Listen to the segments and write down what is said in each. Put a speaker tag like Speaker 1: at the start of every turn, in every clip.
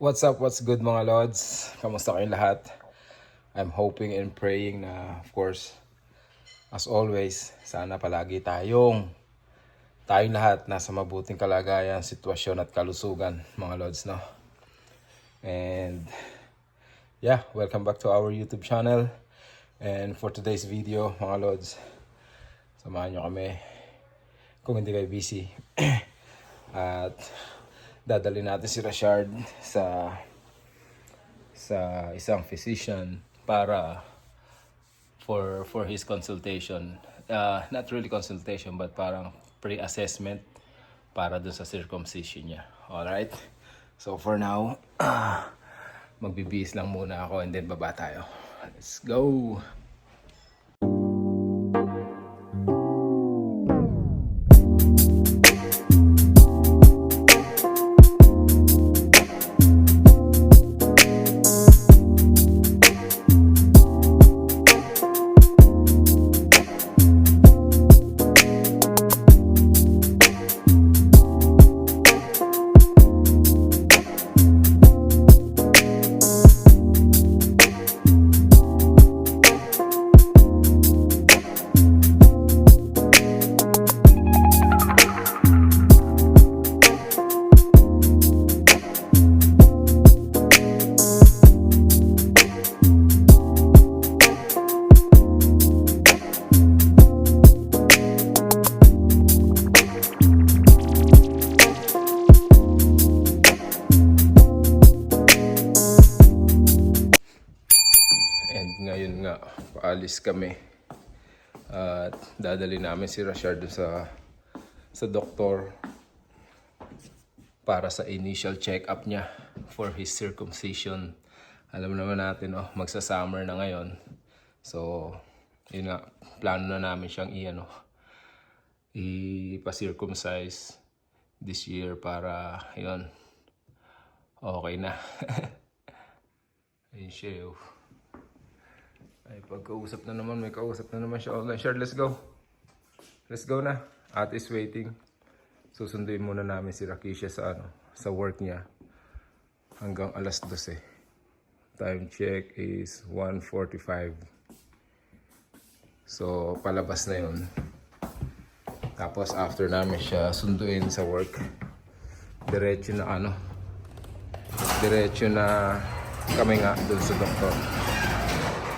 Speaker 1: What's up, what's good mga Lods? Kamusta kayong lahat? I'm hoping and praying na, of course, as always, sana palagi tayong lahat nasa mabuting kalagayan, sitwasyon at kalusugan mga Lods, no? And yeah, welcome back to our YouTube channel. And for today's video mga Lods, samahan nyo kami kung hindi kayo busy. At dadali natin si Rashard sa isang physician para for his consultation. Not really consultation but parang pre-assessment para dun sa circumcision niya. Alright? So for now, magbibihis lang muna ako and then baba tayo. Let's go! Ngayon nga, paalis kami at dadali namin si Rashard sa doktor para sa initial check-up niya for his circumcision. Alam naman natin, magsa-summer na ngayon. So, yun nga, plano na namin siyang ipa-circumcise this year para, yun, okay na. Ayun siya, ay, pagkausap na naman, may kausap na naman siya online. Shard, let's go. Let's go na. Ate is waiting. Susunduin muna namin si Rakisha sa work niya. Hanggang alas 12. Time check is 1:45. So, palabas na yun. Tapos, after namin siya sunduin sa work, diretso na kami nga dun sa doktor.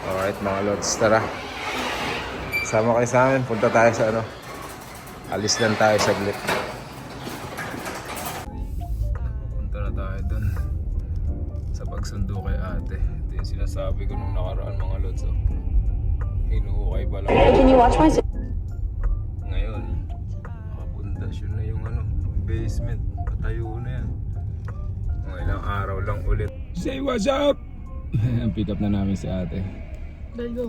Speaker 1: Alright mga Lods, tara. Sama kayo sa amin. Punta tayo sa alis lang tayo saglit. Punta na tayo dun sa pagsundo kay ate. Ito yung sinasabi ko nung nakaraan mga Lods. Hinuhukay pa lang.
Speaker 2: Can you watch my...
Speaker 1: Ngayon, nakapundasyon na yung basement. Patayo na yan. Mga ilang araw lang ulit. Say what's up! Pick up na namin si ate.
Speaker 2: Let's go.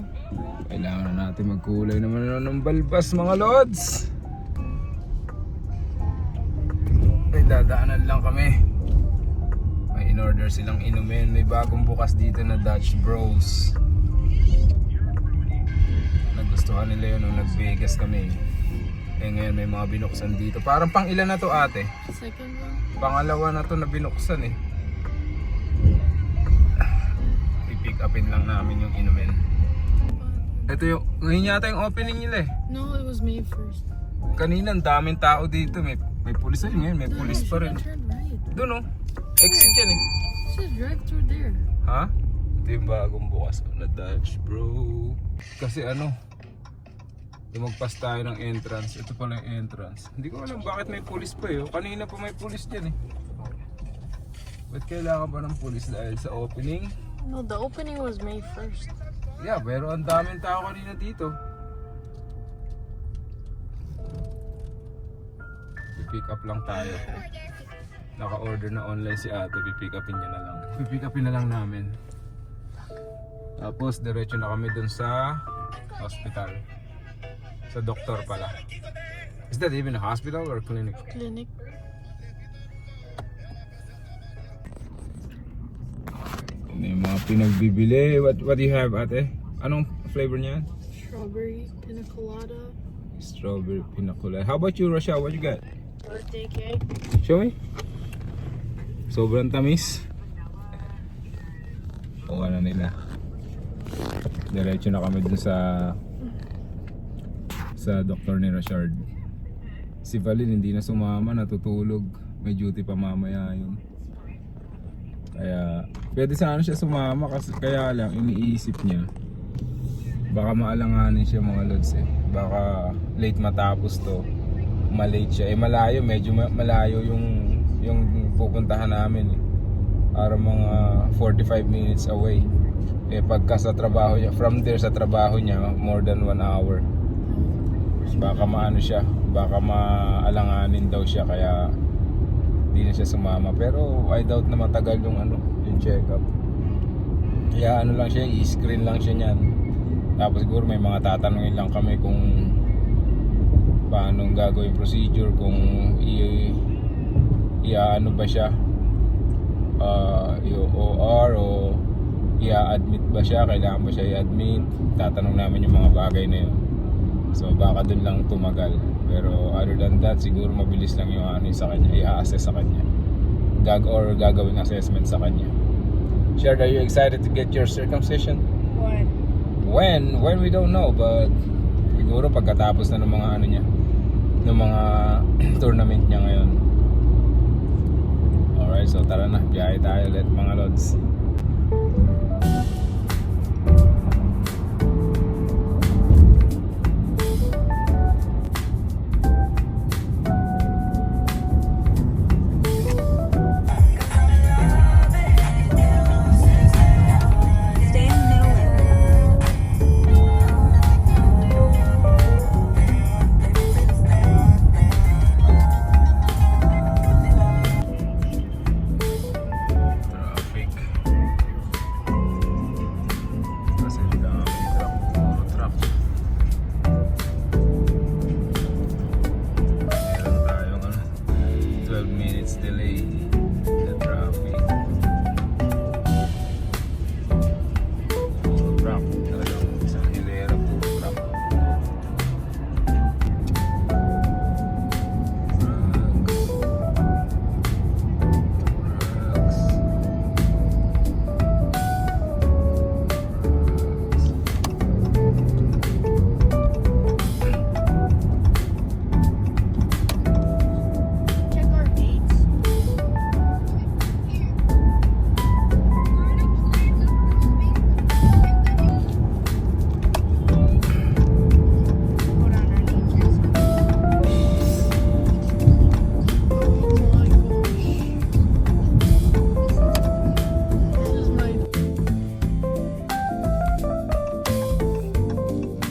Speaker 1: Kailangan na natin magkulay naman ng balbas mga Lods. May dadaanan lang kami. May in-order silang inumin. May bagong bukas dito na Dutch Bros. Nagustuhan nila yun nung nag-Vegas kami. Eh ngayon may mga binuksan dito. Parang pang ilan na to ate?
Speaker 2: Second one.
Speaker 1: Pangalawa na to na binuksan I-pick upin lang namin yung inumin. Ito ngayon yata yung opening nila
Speaker 2: No, it was May 1st.
Speaker 1: Kanina ang daming tao dito. May pulis ayun ngayon. May pulis pa rin.
Speaker 2: Turn right.
Speaker 1: Doon exit yan
Speaker 2: Just drive through there.
Speaker 1: Ha? Ito yung bagong bukas na Dutch bro. Kasi lumagpas tayo ng entrance. Ito pala yung entrance. Hindi ko alam bakit may pulis pa Kanina pa may pulis dyan Ba't kailangan ba ng pulis dahil sa opening?
Speaker 2: No, the opening was May 1st.
Speaker 1: Yeah, pero ang daming tao kanina dito. I-pick up lang tayo. Naka-order na online si ate. I-pick upin niya na lang. I-pick upin na lang namin. Tapos diretso na kami dun sa hospital. Sa doktor pala. Is that even a hospital or clinic?
Speaker 2: Clinic.
Speaker 1: Ano yung mga pinagbibili? What do you have ate? Anong flavor niya?
Speaker 2: Strawberry pina colada.
Speaker 1: Strawberry pina colada. How about you, Rasha? What you got?
Speaker 2: Birthday cake.
Speaker 1: Show me. Sobrang tamis. Kuha na nila. Diretso na kami dun sa doktor ni Rashard. Si Valin hindi na sumama, natutulog. May duty pa mamaya yun. Kaya pwede sana siya sumama kasi kaya lang iniisip niya baka maalanganin siya mga lods eh. Baka late matapos to. Malate siya. Eh malayo, medyo malayo yung pupuntahan namin eh. Para mga 45 minutes away. Eh pagka sa trabaho niya, from there sa trabaho niya, more than 1 hour. Baka maano siya, baka maalanganin daw siya kaya hindi na siya sumama. Pero I doubt na matagal yung check-up. Kaya ano lang siya, i-screen lang siya niyan. Tapos siguro may mga tatanungin lang kami kung paano gagawin procedure, kung ano ba siya, OR o i-admit ba siya, kailangan ba siya i-admit. Tatanong namin yung mga bagay na yun. So baka dun lang tumagal. Pero other than that, siguro mabilis lang yung sa kanya, i-assess sa kanya. Gagawin assessment sa kanya. Shard, are you excited to get your circumcision? When we don't know, but siguro pagkatapos na ng mga niya, ng mga tournament niya ngayon. Alright, so tara na, biyahe tayo ulit mga lods.
Speaker 3: Stay in the middle lane.
Speaker 1: Traffic. Kasi dami truck, puro truck. Meron tayong 12 minutes delay sa traffic. Puro truck. Talagang isang hilera, puro truck. Trucks.
Speaker 2: Check our dates.
Speaker 3: Hold on, I need you.
Speaker 2: Oh my gosh. This is my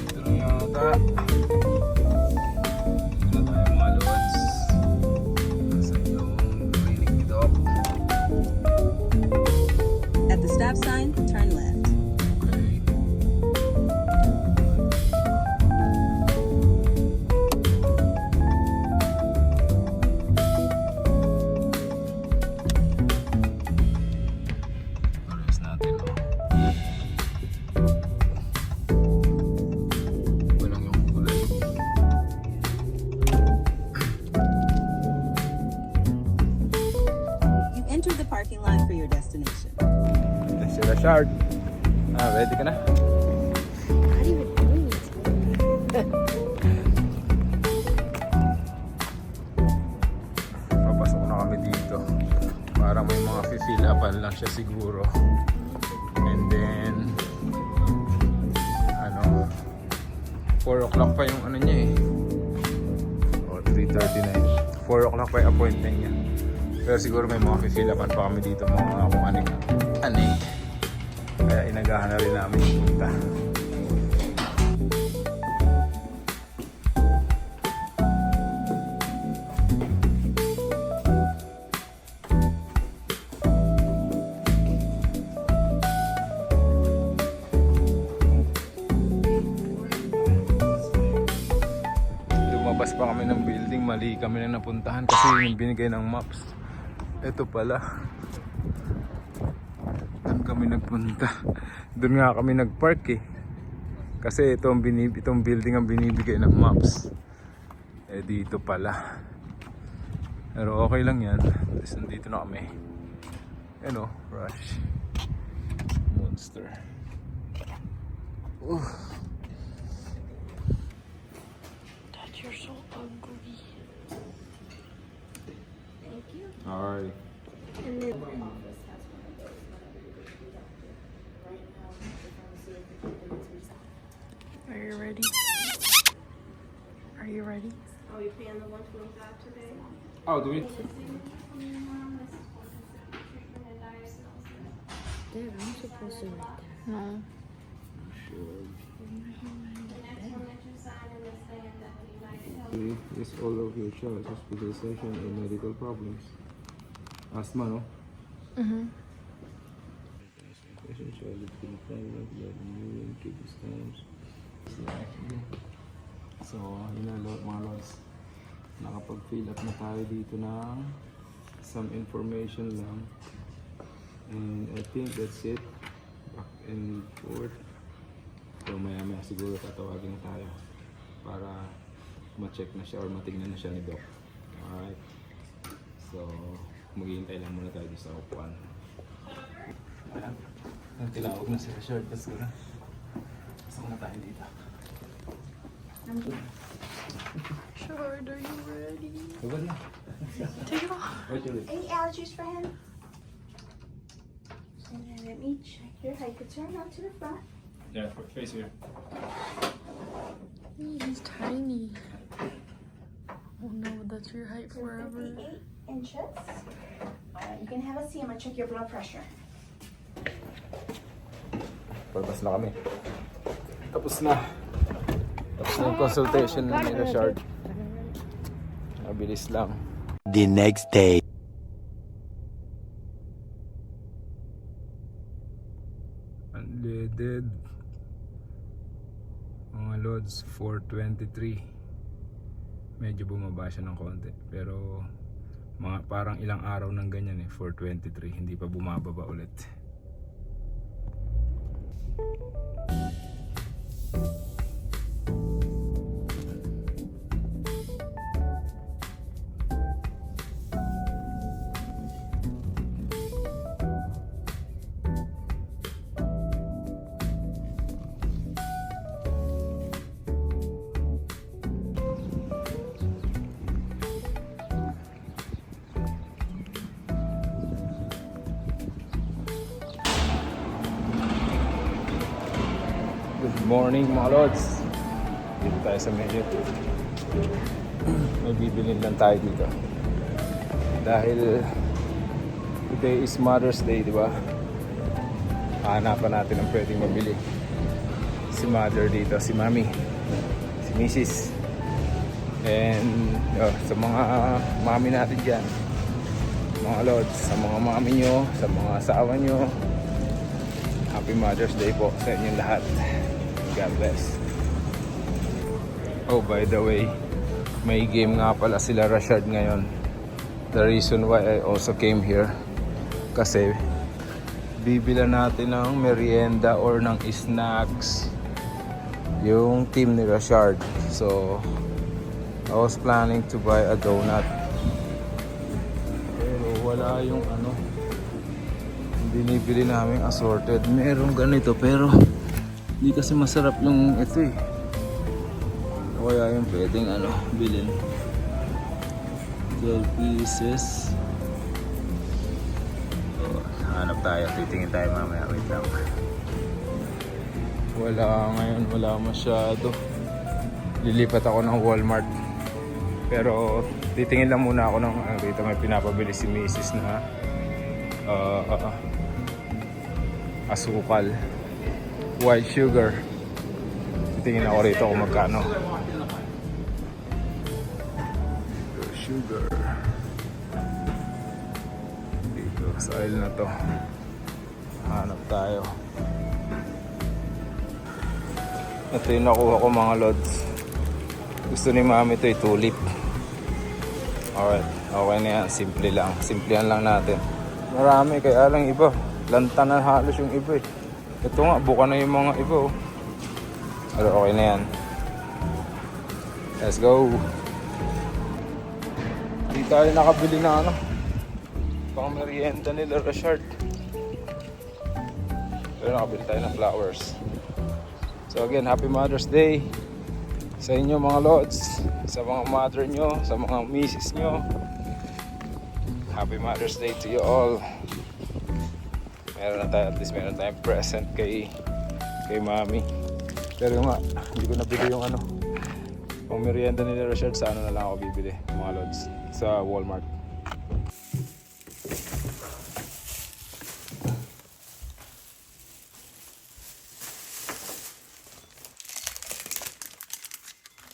Speaker 1: Ito na yata. Ito na tayo mga lods. Nasa yung clinic ni Doc.
Speaker 3: At the stop sign, turn left.
Speaker 1: Okay. Pares natin, oh. Iba lang yung kulay.
Speaker 3: You entered the parking lot for your destination.
Speaker 1: Ito si Rashard. Ready ka na?
Speaker 2: How do you even do it?
Speaker 1: Papasok na kami dito. Parang may mga fill upan lang siya siguro. And then 4 o'clock pa yung niya eh. O 3:39. 4 o'clock pa yung appointment niya. Pero siguro may mga fill upan pa kami dito, mga kung aning. Kaya inagahan na rin namin yung punta. Lumabas pa kami ng building, mali kami na napuntahan kasi yung binigay ng maps. Ito pala. Doon kami nagpunta. Doon nga kami nagpark eh. Kasi itong building ang binibigay ng maps. Eh dito pala. Pero okay lang yan. Tapos nandito na kami. Rush. Monster.
Speaker 2: Dad, you're so ugly. Thank you.
Speaker 1: Alright.
Speaker 2: And then are you ready? Are you ready?
Speaker 3: Are we paying the 125 today?
Speaker 1: Oh, do we?
Speaker 2: Dad, I'm supposed to write that. No.
Speaker 1: It's all of your choice, hospitalization and medical problems. Asthma, no?
Speaker 2: Mm-hmm.
Speaker 1: So, yun na mga lods. Nakapag-fill up na tayo dito ng some information lang. And I think that's it. Back and forth. So, maya-maya siguro tatawagin na tayo para ma-check na siya or matignan na siya ni Doc. Alright. So, maghihintay lang muna tayo sa upuan. Ayan. Tilawag na si Richard. Let's go na. Pasok na tayo dito.
Speaker 2: Shard, are you ready?
Speaker 1: Tugod na.
Speaker 2: Take it off.
Speaker 1: Wait, wait.
Speaker 3: Any allergies for him? And then let me check your height. Turn out to the front.
Speaker 1: Yeah, face here.
Speaker 2: He's tiny. Oh no, that's your height forever.
Speaker 3: 58 inches. Alright, you can have a seat. I'm gonna check your blood pressure.
Speaker 1: Palabas na kami. Tapos na. Tapos na yung consultation ni Richard. Mabilis lang.
Speaker 4: The next day.
Speaker 1: Unleaded. Mga loads, 423. Medyo bumaba siya ng konti. Pero parang ilang araw ng ganyan 423. Hindi pa bumababa ulit. Good morning mga lods. Dito tayo sa menu. May bibilin lang tayo dito. Dahil today is Mother's Day, di ba? Hahanapan natin ang pwedeng mabili. Si Mother dito, si Mami, si Mrs. And sa mga mami natin dyan, mga lods, sa mga mami nyo, sa mga asawa nyo, Happy Mother's Day po sa inyong lahat. God bless. Oh, by the way, may game nga pala sila Rashard ngayon. The reason why I also came here, kasi bibila natin ng merienda or ng snacks yung team ni Rashard. So, I was planning to buy a donut. Pero wala yung binibili namin assorted. Merong ganito pero hindi kasi masarap yung ito eh. Kaya yung pwedeng bilhin. 12 pieces. Oh, hanap tayo. Titingin tayo mamaya. Wait lang. Wala ngayon. Wala masyado. Lilipat ako ng Walmart. Pero titingin lang muna ako ng dito may pinapabili si Mrs. na asukal, white sugar. Titingin ako rito kung magkano. Sugar dito sa aisle na to. Hanap tayo. Ito yung nakuha ko mga lods. Gusto ni mami ito tulip. Alright, okay na yan. Simple lang. Simplihan lang natin. Marami kaya lang iba. Lanta na halos yung iba eh. Ito nga, buka na yung mga iba oh. Pero okay na yan. Let's go. Hindi tayo nakabili na pang merienda nila Rashard. Pero nakabili tayo ng flowers. So again, Happy Mother's Day sa inyo mga lods, sa mga mother nyo, sa mga misis nyo. Happy Mother's Day to you all. Meron na tayo, at least meron tayong present kay mami. Pero nga, hindi ko nabili yung ano, yung merienda nila Richard, sa ano na lang ako bibili mga lods, sa Walmart.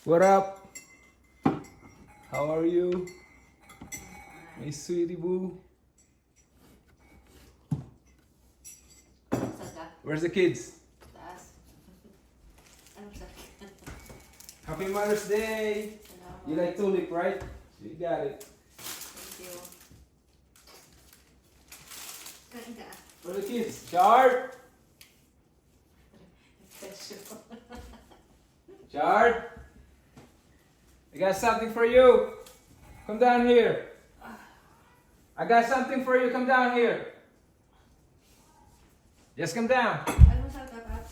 Speaker 1: What up? How are you? My sweetie boo. Where's the kids? Happy Mother's Day! You like tulip, right? You got it. Where are the kids? Chard! Chard! I got something for you. Come down here. I got something for you. Come down here. Just come down.
Speaker 4: Ano sa tapat?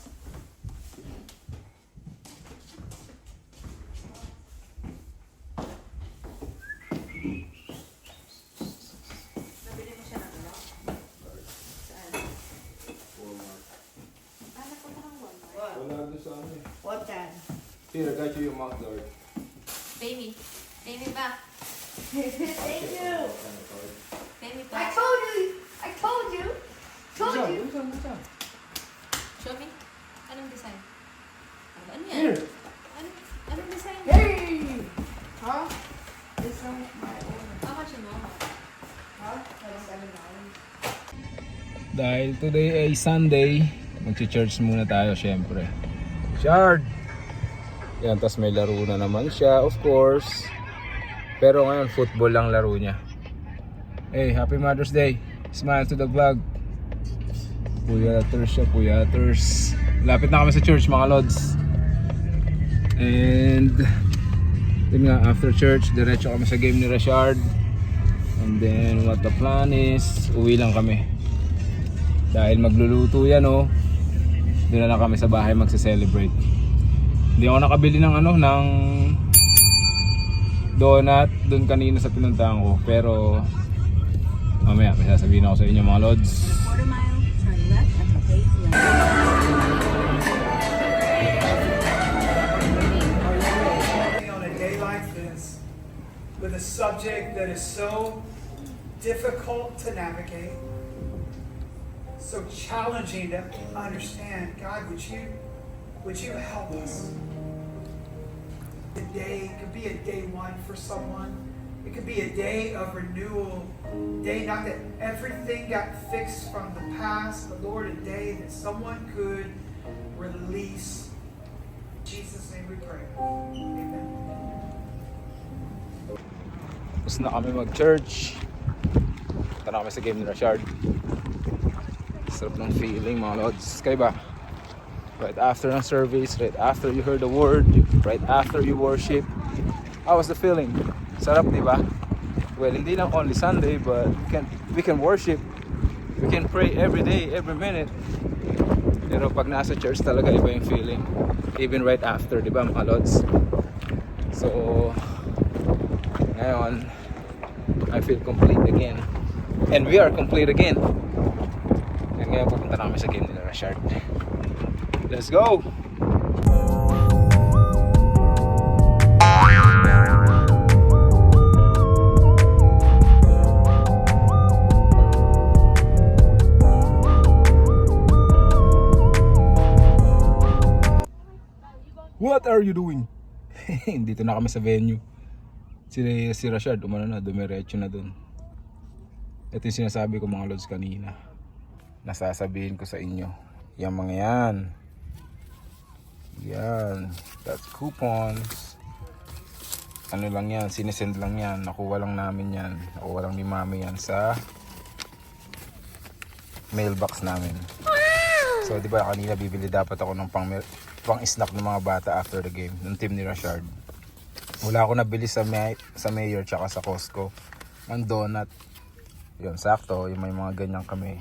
Speaker 4: Nabili mo siya ng ano? Saan? Ah, napunta kang Walmart.
Speaker 1: Wala doon sa ano eh.
Speaker 4: What can?
Speaker 1: Here, I got you your mouth guard.
Speaker 5: Baby. Baby back.
Speaker 4: Thank you!
Speaker 5: Baby
Speaker 4: I
Speaker 5: back.
Speaker 4: told you! I told you! Told you!
Speaker 5: Show me. Anong design? Ano yan?
Speaker 1: Here.
Speaker 5: Anong design?
Speaker 4: Hey! Huh? This one's my own.
Speaker 5: How much mo?
Speaker 4: Huh? $7.
Speaker 1: Dahil today ay Sunday, magchi-church muna tayo syempre. Shard! Yan, tas may laro na naman siya, of course. Pero ngayon, football lang laro niya. Hey, Happy Mother's Day! Smile to the vlog. Puyaters siya, puyaters. Lapit na kami sa church mga lods. And yun nga, after church, diretso kami sa game ni Rashard. And then what the plan is, uwi lang kami. Dahil magluluto yan oh. Doon na lang kami sa bahay magse-celebrate. Hindi ako nakabili ng ano, ng donut doon kanina sa pinuntahan ko. Pero mamaya may sasabihin ako sa inyo mga lods.
Speaker 6: Quarter mile, turn left at the paved lane.
Speaker 7: On a day like this, with a subject that is so difficult to navigate, so challenging to understand, God, would you help us? The day could be a day one for someone. It could be a day of renewal. Day not that everything got fixed from the past, but Lord, a day that someone could release. In Jesus' name we pray. Amen.
Speaker 1: Tapos na kami mag-church. Punta na kami sa game ni Rashard. Sarap ng feeling mga lods. Kayo ba? Right after ng service, right after you heard the word, right after you worship, how was the feeling? Sarap, di ba? Well, hindi lang only Sunday, but we can worship, we can pray every day, every minute. Pero pag nasa church talaga iba yung feeling. Even right after, di ba mga lods? So, ngayon, I feel complete again. And we are complete again. And ngayon pupunta na kami sa game nila Rashard. Let's go! What are you doing? Dito na kami sa venue. Si Rashard, umano na, dumiretso na dun. Ito yung sinasabi ko mga lods kanina. Nasasabihin ko sa inyo. Yung mga yan. Yan. That's coupons. Ano lang yan, sinesend lang yan. Nakuha lang namin yan. Nakuha lang ni mami yan sa mailbox namin. So di ba kanina bibili dapat ako ng pang snack ng mga bata after the game ng team ni Rashard. Wala ako nabili sa Mayor tsaka sa Costco ng donut. Yun, sakto, yung may mga ganyan kami.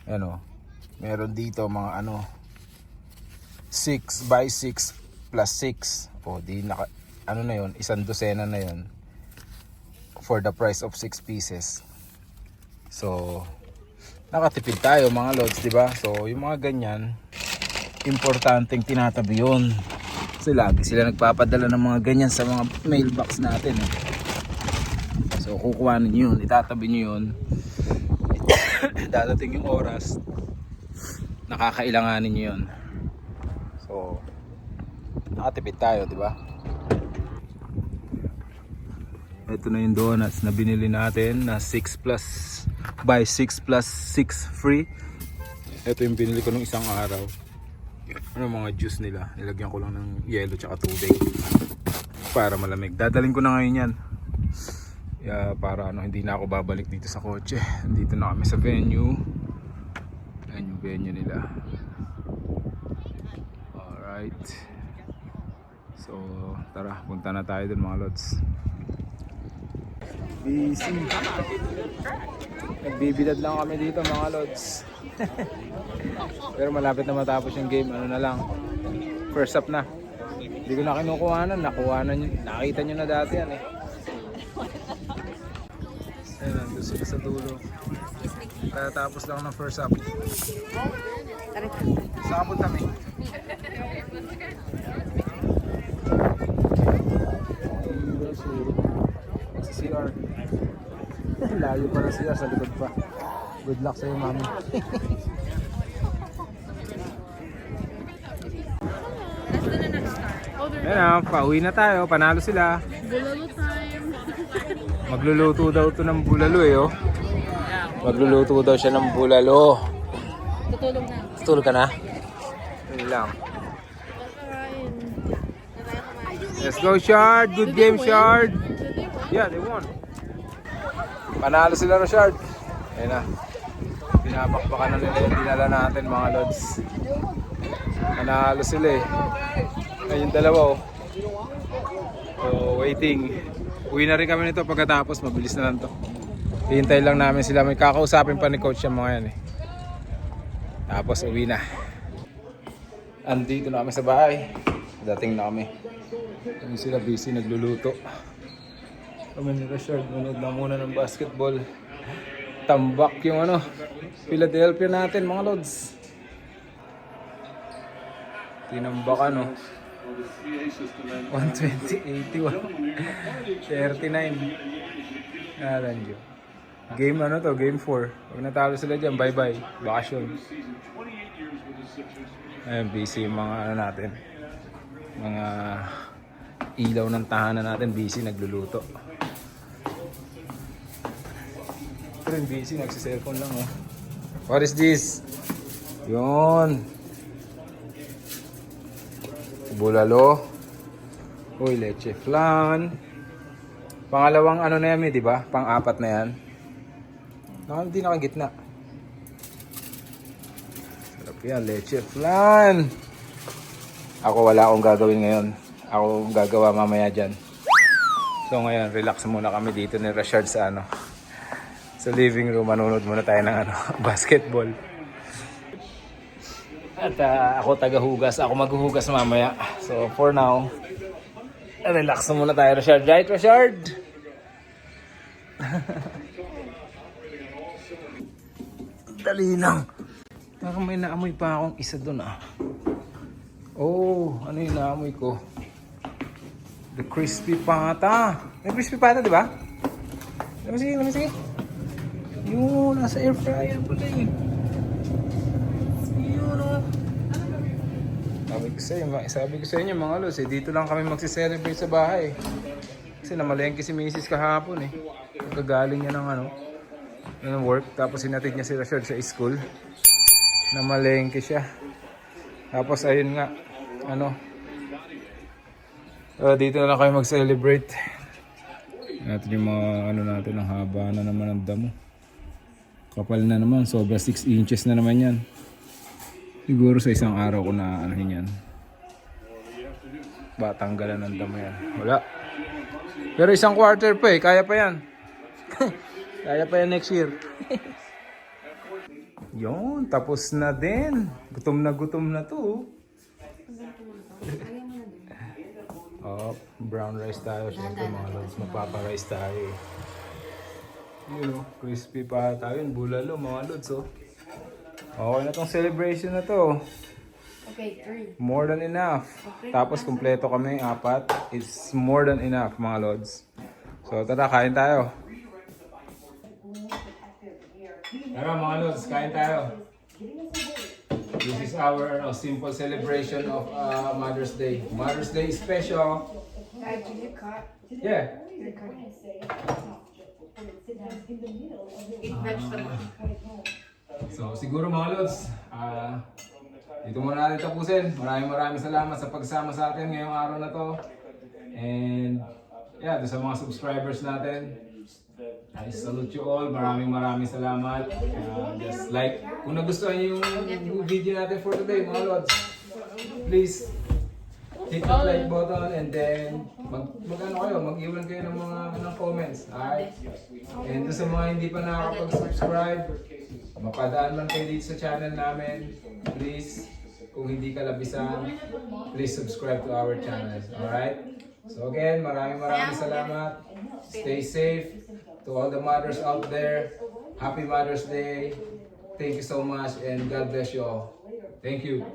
Speaker 1: Ano, Meron dito mga ano 6 by 6 plus 6. O di naka, ano na yon, isang dosena na yon for the price of 6 pieces. So nakatipid tayo mga lods, di ba? So yung mga ganyan, importanteng tinatabi yun. Kasi lagi sila nagpapadala ng mga ganyan sa mga mailbox natin eh. So kukuha niyo yun, itatabi niyo yun. Dadating yung oras, nakakailanganin niyo yun. So nakatipid tayo, di ba? Ito na yung donuts na binili natin na 6 plus by 6 plus 6 free. Ito yung binili ko nung isang araw. Ano mga juice nila, nilagyan ko lang ng yelo tsaka tubig para malamig. Dadalhin ko na ngayon yan. Para ano, hindi na ako babalik dito sa kotse. Dito na kami sa venue. Ayan yung venue nila. Alright. So tara, punta na tayo dun mga lods. Busy. Nagbibidad lang kami dito mga lods. Pero malapit na matapos yung game. Ano na lang, first up na. Hindi ko na kinukuhanan. Nakuhanan nyo. Nakita nyo na dati yan eh. Ayun, nandun sila sa dulo. Tapos lang ng first up. Saan ka punta mi? Sa CR. Layo pa na siya, sa likod pa. Good luck sa'yo mami. Ayan na, pauwi na tayo. Panalo sila.
Speaker 2: Bulalo time.
Speaker 1: Magluluto daw to ng bulalo eh oh. Magluluto daw siya ng bulalo.
Speaker 2: Tutulog na.
Speaker 1: Tutulog ka na? Yun lang. Let's go Shard! Good game Shard! Yeah, they won. Panalo sila Rashard. Ayun na. Pinapakpakan na nila yung dinala natin mga lods. Panalo sila eh. Ayun yung dalawa oh. So waiting. Uwi na rin kami nito pagkatapos, mabilis na lang to. Hihintay lang namin sila, may kakausapin pa ni coach yung mga yan eh. Tapos uwi na. Andito na kami sa bahay. Dating na kami. Kami sila busy nagluluto. Kami ni Rashard, manood na muna ng basketball. Tambak yung ano, Philadelphia natin mga lods. Tinambak ano. 120-81 39. Alam nyo. Game ano to, game 4. Pag natalo sila dyan, bye bye. Bakasyon. Ayun, busy yung mga ano natin. Mga ilaw ng tahanan natin, busy nagluluto. Pero yung busy, nagsiselfone lang oh. What is this? Yun. Bulalo. Uy, leche flan. Pangalawang ano na yan, di ba? Pang-apat na yan. Hindi nakagitna. Sarap yan, leche flan. Ako wala akong gagawin ngayon. Ako gagawa mamaya dyan. So ngayon, relax muna kami dito ni Rashard sa ano. Sa living room, manunod muna tayo ng ano, basketball. At ako tagahugas, ako maghuhugas mamaya. So for now, relax muna tayo Rashard. Right Rashard? Dali lang. Parang may naamoy pa akong isa dun ah. Oh, ano yung naamoy ko? The crispy pata. May crispy pata di ba? Sige. Yun, nasa air fryer pala eh. Sabi ko sa inyo mga lods, dito lang kami magsi-celebrate sa bahay. Kasi namalengke si Mrs. kahapon eh. Kagaling niya ng ano, ng work. Tapos sinatid niya si Rashard sa school. Namalengke siya. Tapos ayun nga, ano, dito na lang kami mag-celebrate. Natin yung mga ano natin, ang haba na naman ng damo. Kapal na naman, sobra 6 inches na naman yan. Siguro sa isang araw ko na anuhin yan. Tanggalan ng damo yan. Wala. Pero isang quarter pa eh. Kaya pa yan. Kaya pa yan next year. Yun, tapos na din. Gutom na to. Oh, brown rice tayo. Siyempre mga lods, magpapa-rice tayo eh. Yun oh, crispy pa tayo. Bulalo mga lods oh. Okay na tong celebration na to.
Speaker 4: Okay, 3.
Speaker 1: More than enough. Tapos kumpleto kami, 4. It's more than enough mga lods. So tara, kain tayo. Tara mga lods, kain tayo. This is our simple celebration of Mother's Day. Mother's Day special.
Speaker 4: Did you cut?
Speaker 1: Yeah.
Speaker 4: Eat vegetable.
Speaker 1: So siguro mga lods, dito muna natin tapusin. Maraming salamat sa pagsama sa atin ngayong araw na to. And yeah, doon sa mga subscribers natin, I salute you all. Maraming salamat. Just like, kung nagustuhan niyo yung video natin for today mga lods, please hit the like button and then mag-iwan kayo ng mga comments. Alright? And doon sa mga hindi pa nakakapag-subscribe, mapadaan man kayo dito sa channel namin, please, kung hindi ka labisan, please subscribe to our channel. Alright? So again, maraming salamat. Stay safe. To all the mothers out there, happy Mother's Day. Thank you so much and God bless you all. Thank you.